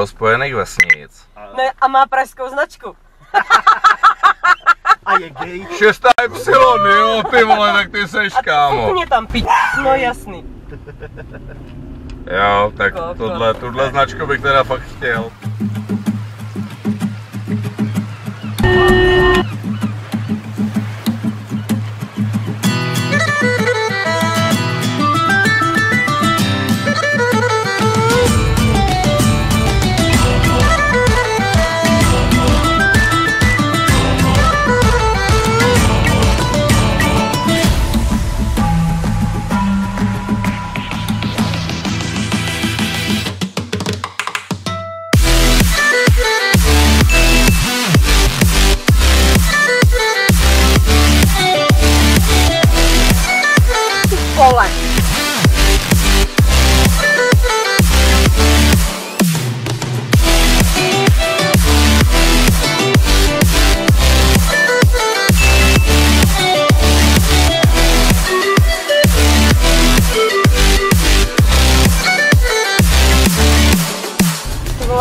Spojených vesnic. Ne, a má pražskou značku. A je gay. 6Y, jo, ty vole, tak ty seš, kámo. A mě tam pít, no jasný. Jo, tak tuhle značku bych teda fakt chtěl.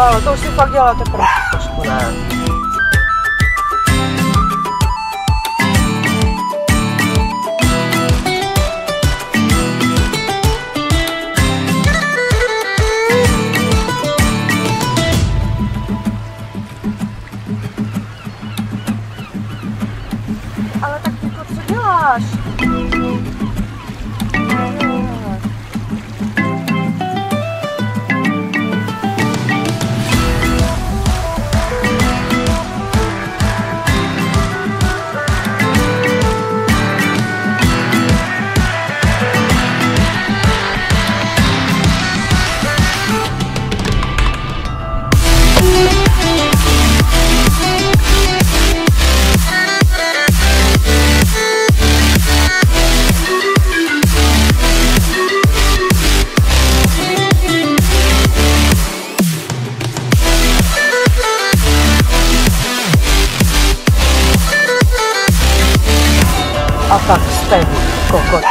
Ale to už si fakt děláte trošku, ne? Ale tak jako co děláš? A tak jste kokot.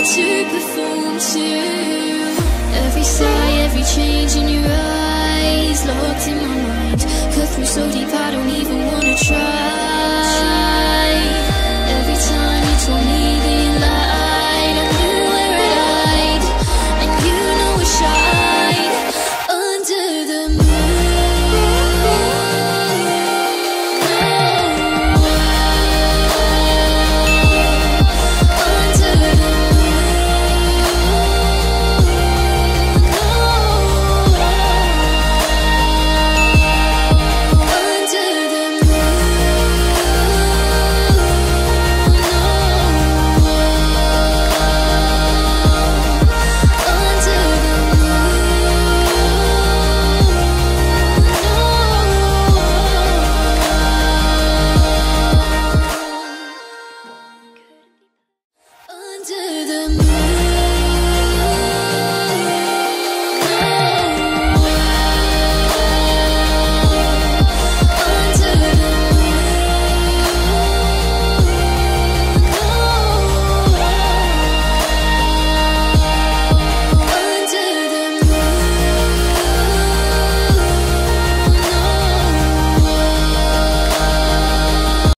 To perform to every sigh, every change in your eyes, locked in my mind, cut through so deep I don't even wanna try. Every time you told me that you lied, I knew where I'd hide, and you know I shine under the the moon.